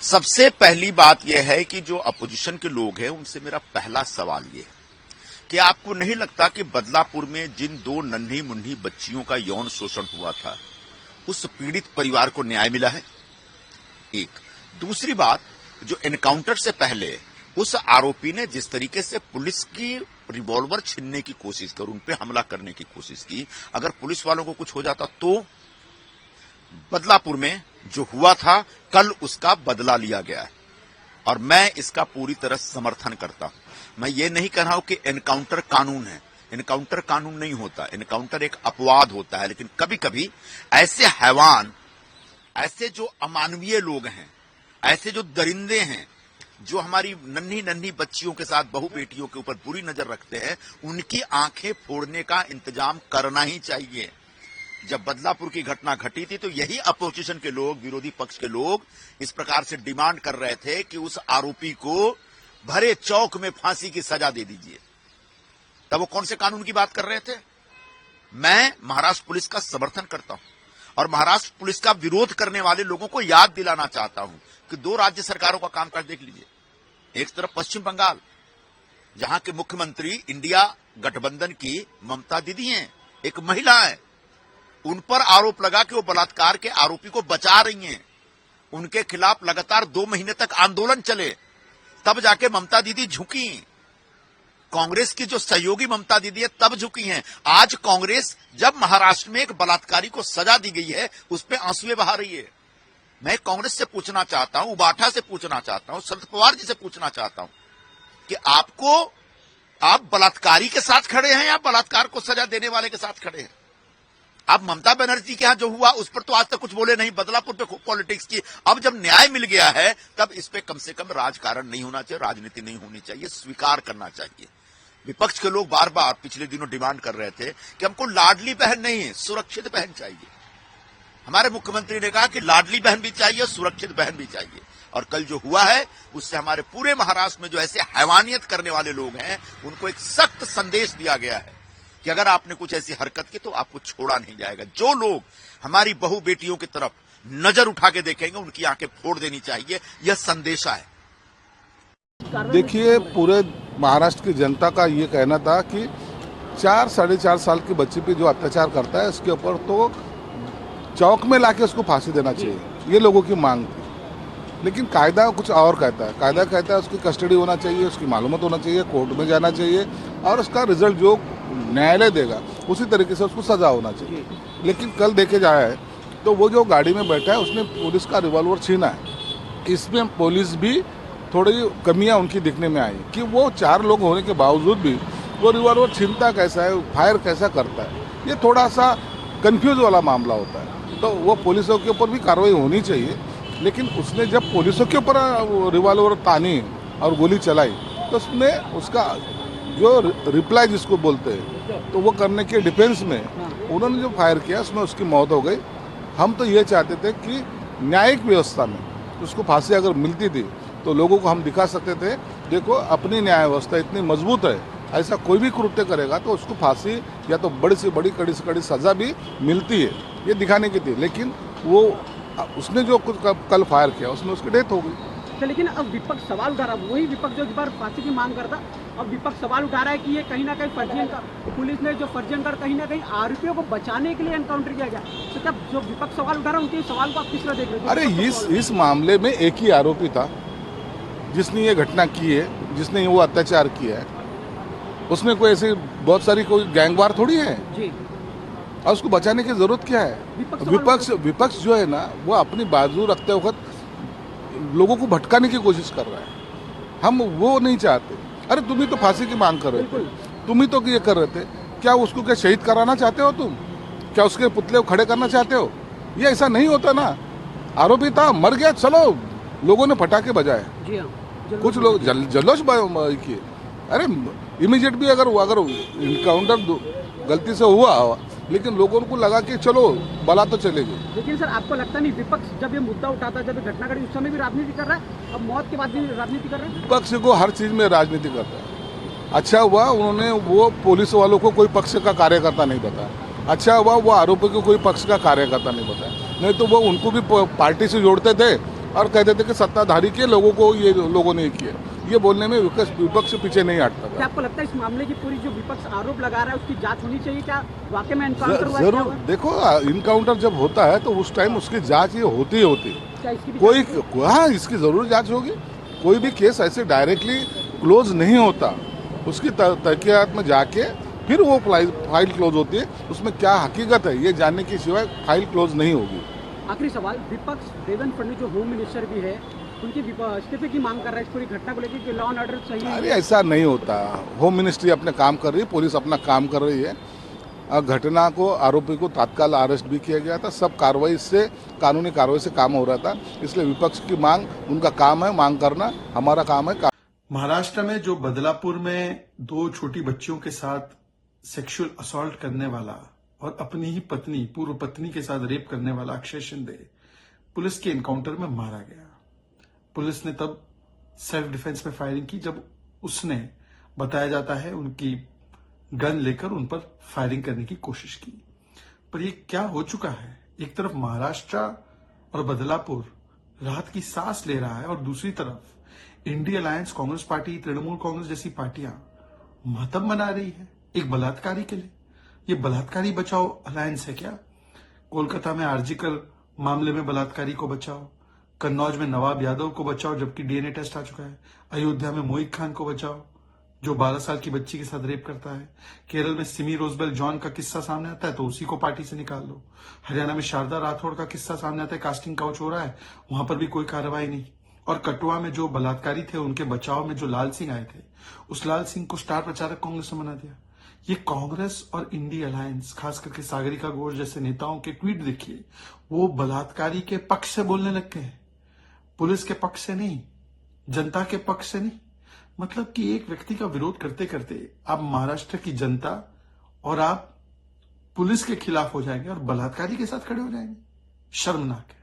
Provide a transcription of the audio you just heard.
सबसे पहली बात यह है कि जो अपोजिशन के लोग हैं उनसे मेरा पहला सवाल ये है कि आपको नहीं लगता कि बदलापुर में जिन दो नन्ही मुन्नी बच्चियों का यौन शोषण हुआ था उस पीड़ित परिवार को न्याय मिला है? एक। दूसरी बात, जो एनकाउंटर से पहले उस आरोपी ने जिस तरीके से पुलिस की रिवॉल्वर छीनने की कोशिश कर उन पे हमला करने की कोशिश की, अगर पुलिस वालों को कुछ हो जाता तो बदलापुर में जो हुआ था कल उसका बदला लिया गया है और मैं इसका पूरी तरह समर्थन करता हूं। मैं ये नहीं कह रहा हूं कि एनकाउंटर कानून है, एनकाउंटर कानून नहीं होता, एनकाउंटर एक अपवाद होता है, लेकिन कभी कभी ऐसे हैवान, ऐसे जो अमानवीय लोग हैं, ऐसे जो दरिंदे हैं, जो हमारी नन्ही नन्ही बच्चियों के साथ, बहू बेटियों के ऊपर बुरी नजर रखते हैं, उनकी आंखें फोड़ने का इंतजाम करना ही चाहिए। जब बदलापुर की घटना घटी थी तो यही अपोजिशन के लोग, विरोधी पक्ष के लोग इस प्रकार से डिमांड कर रहे थे कि उस आरोपी को भरे चौक में फांसी की सजा दे दीजिए। तब वो कौन से कानून की बात कर रहे थे? मैं महाराष्ट्र पुलिस का समर्थन करता हूं और महाराष्ट्र पुलिस का विरोध करने वाले लोगों को याद दिलाना चाहता हूं कि दो राज्य सरकारों का कामकाज देख लीजिए। एक तरफ पश्चिम बंगाल, जहां के मुख्यमंत्री इंडिया गठबंधन की ममता दीदी हैं, एक महिला है, उन पर आरोप लगा कि वो बलात्कार के आरोपी को बचा रही हैं। उनके खिलाफ लगातार 2 महीने तक आंदोलन चले, तब जाके ममता दीदी झुकी। कांग्रेस की जो सहयोगी ममता दीदी है तब झुकी हैं। आज कांग्रेस जब महाराष्ट्र में एक बलात्कारी को सजा दी गई है उस पर आंसुएं बहा रही है। मैं कांग्रेस से पूछना चाहता हूं, उबाठा से पूछना चाहता हूं, शरद पवार जी से पूछना चाहता हूं कि आप बलात्कारी के साथ खड़े हैं या बलात्कार को सजा देने वाले के साथ खड़े हैं? अब ममता बनर्जी के यहां जो हुआ उस पर तो आज तक कुछ बोले नहीं, बदलापुर पे खूब पॉलिटिक्स की। अब जब न्याय मिल गया है तब इस पे कम से कम राजकारण नहीं होना चाहिए, राजनीति नहीं होनी चाहिए, स्वीकार करना चाहिए। विपक्ष के लोग बार बार पिछले दिनों डिमांड कर रहे थे कि हमको लाडली बहन नहीं, सुरक्षित बहन चाहिए। हमारे मुख्यमंत्री ने कहा कि लाडली बहन भी चाहिए, सुरक्षित बहन भी चाहिए। और कल जो हुआ है उससे हमारे पूरे महाराष्ट्र में जो ऐसे हैवानियत करने वाले लोग हैं उनको एक सख्त संदेश दिया गया है कि अगर आपने कुछ ऐसी हरकत की तो आपको छोड़ा नहीं जाएगा। जो लोग हमारी बहू बेटियों की तरफ नजर उठा के देखेंगे उनकी आंखें फोड़ देनी चाहिए, यह संदेशा है। देखिए, पूरे महाराष्ट्र की जनता का ये कहना था कि 4-4.5 साल की बच्ची पे जो अत्याचार करता है उसके ऊपर तो चौक में लाके उसको फांसी देना चाहिए, ये लोगों की मांग थी। लेकिन कायदा कुछ और कहता है। कायदा कहता है उसकी कस्टडी होना चाहिए, उसकी मालूमात होना चाहिए, कोर्ट में जाना चाहिए और उसका रिजल्ट जो न्यायालय देगा उसी तरीके से उसको सजा होना चाहिए। लेकिन कल देखे जाए तो वो जो गाड़ी में बैठा है उसने पुलिस का रिवॉल्वर छीना है। इसमें पुलिस भी थोड़ी कमियां उनकी दिखने में आई कि वो 4 लोग होने के बावजूद भी वो रिवॉल्वर छीनता कैसा है, फायर कैसा करता है, ये थोड़ा सा कंफ्यूज वाला मामला होता है। तो वो पुलिसों के ऊपर भी कार्रवाई होनी चाहिए। लेकिन उसने जब पुलिसों के ऊपर रिवॉल्वर तानी और गोली चलाई तो उसने उसका जो रिप्लाई जिसको बोलते हैं तो वो करने के डिफेंस में उन्होंने जो फायर किया उसमें उसकी मौत हो गई। हम तो ये चाहते थे कि न्यायिक व्यवस्था में उसको फांसी अगर मिलती थी तो लोगों को हम दिखा सकते थे, देखो अपनी न्याय व्यवस्था इतनी मजबूत है, ऐसा कोई भी कृत्य करेगा तो उसको फांसी या तो बड़ी से बड़ी, कड़ी से कड़ी सजा भी मिलती है, ये दिखाने की थी। लेकिन वो उसने जो कुछ कल फायर किया उसमें उसकी डेथ हो गई। लेकिन अब विपक्ष सवाल उठा रहा, वही विपक्ष जो इस बार फांसी की मांग करता, अब विपक्ष सवाल उठा रहा है कि ये कहीं ना कहीं फर्जीकर, पुलिस ने जो फर्जीकर कहीं ना कहीं आरोपियों को बचाने के लिए एनकाउंटर किया गया। तो क्या जो विपक्ष सवाल उठा रहा है उनके सवाल को आप किस तरह देख रहे हैं? अरे इस मामले में एक ही आरोपी था जिसने ये घटना की है, जिसने वो अत्याचार किया है। उसमें कोई ऐसी बहुत सारी कोई गैंगवार थोड़ी है जी। और उसको बचाने की जरूरत क्या है? विपक्ष जो है ना वो अपनी बाजू रखते वक्त लोगों को भटकाने की कोशिश कर रहा है। हम वो नहीं चाहते। अरे तुम ही तो फांसी की मांग कर रहे थे, तुम ही तो ये कर रहे थे। क्या उसको क्या शहीद कराना चाहते हो तुम? क्या उसके पुतले खड़े करना चाहते हो? ये ऐसा नहीं होता ना। आरोपी था, मर गया, चलो लोगों ने पटाखे बजाए, कुछ लोग जल्लोश किए। अरे इमीडिएट भी अगर इनकाउंटर गलती से हुआ लेकिन लोगों को लगा कि चलो बला तो चलेगी। लेकिन सर आपको लगता नहीं विपक्ष जब ये मुद्दा उठाता, जब ये घटना घटी उस समय भी राजनीति कर रहा है, अब मौत के बाद भी राजनीति कर रहा है? विपक्ष को हर चीज में राजनीति करता है। अच्छा हुआ उन्होंने वो पुलिस वालों को कोई पक्ष का कार्यकर्ता नहीं बताया, अच्छा हुआ वो आरोपी को कोई पक्ष का कार्यकर्ता नहीं बताया, नहीं तो वो उनको भी पार्टी से जोड़ते थे और कहते थे कि सत्ताधारी के लोगों को ये लोगों ने किया। ये बोलने में विपक्ष पीछे नहीं हटता क्या था। आपको लगता है इस मामले की पूरी जो विपक्ष आरोप लगा रहा है उसकी जांच होनी चाहिए? क्या वाकई में एनकाउंटर हुआ? जरूर देखो, इनकाउंटर जब होता है तो उस टाइम उसकी जांच ये होती ही होती। क्या इसकी भी कोई जांच होगी? हाँ, इसकी जरूर जांच होगी। कोई भी केस ऐसे डायरेक्टली क्लोज नहीं होता, उसकी तहकीकात में जाके फिर वो फाइल क्लोज होती है। उसमें क्या हकीकत है ये जानने के सिवाय फाइल क्लोज नहीं होगी। आखिरी सवाल, विपक्ष देवेंद्र फडणवीस जो होम मिनिस्टर भी है उनकी इस्तीफे की मांग कर रहा है इस पूरी घटना को लेकर कि लॉ एंड ऑर्डर सही अरे है। ऐसा नहीं होता। होम मिनिस्ट्री अपने काम कर रही है, पुलिस अपना काम कर रही है। घटना को, आरोपी को तत्काल अरेस्ट भी किया गया था। सब कार्रवाई से, कानूनी कार्रवाई से काम हो रहा था। इसलिए विपक्ष की मांग उनका काम है, मांग करना हमारा काम है। महाराष्ट्र में जो बदलापुर में 2 छोटी बच्चियों के साथ सेक्सुअल असॉल्ट करने वाला और अपनी ही पत्नी, पूर्व पत्नी के साथ रेप करने वाला अक्षय शिंदे पुलिस के एनकाउंटर में मारा गया। पुलिस ने तब सेल्फ डिफेंस में फायरिंग की जब उसने, बताया जाता है, उनकी गन लेकर उन पर फायरिंग करने की कोशिश की। पर ये क्या हो चुका है? एक तरफ महाराष्ट्र और बदलापुर राहत की सांस ले रहा है और दूसरी तरफ India alliance, Congress party, Trinamool Congress जैसी पार्टियां मातम मना रही है एक बलात्कारी के लिए। ये बलात्कारी बचाओ अलायंस है क्या? कोलकाता में आरजीकर मामले में बलात्कारी को बचाओ, कन्नौज में नवाब यादव को बचाओ जबकि डीएनए टेस्ट आ चुका है, अयोध्या में मोहित खान को बचाओ जो 12 साल की बच्ची के साथ रेप करता है, केरल में सिमी रोजबेल जॉन का किस्सा सामने आता है तो उसी को पार्टी से निकाल लो, हरियाणा में शारदा राठौड़ का किस्सा सामने आता है, कास्टिंग काउच हो रहा है, वहां पर भी कोई कार्रवाई नहीं। और कटुआ में जो बलात्कारी थे उनके बचाव में जो लाल सिंह आए थे, उस लाल सिंह को स्टार प्रचारक कांग्रेस ने बना दिया। ये कांग्रेस और इंडिया अलायंस, खास करके सागरिका घोष जैसे नेताओं के ट्वीट देखिए, वो बलात्कारी के पक्ष से बोलने लग गए, पुलिस के पक्ष से नहीं, जनता के पक्ष से नहीं। मतलब कि एक व्यक्ति का विरोध करते करते आप महाराष्ट्र की जनता और आप पुलिस के खिलाफ हो जाएंगे और बलात्कारी के साथ खड़े हो जाएंगे। शर्मनाक है।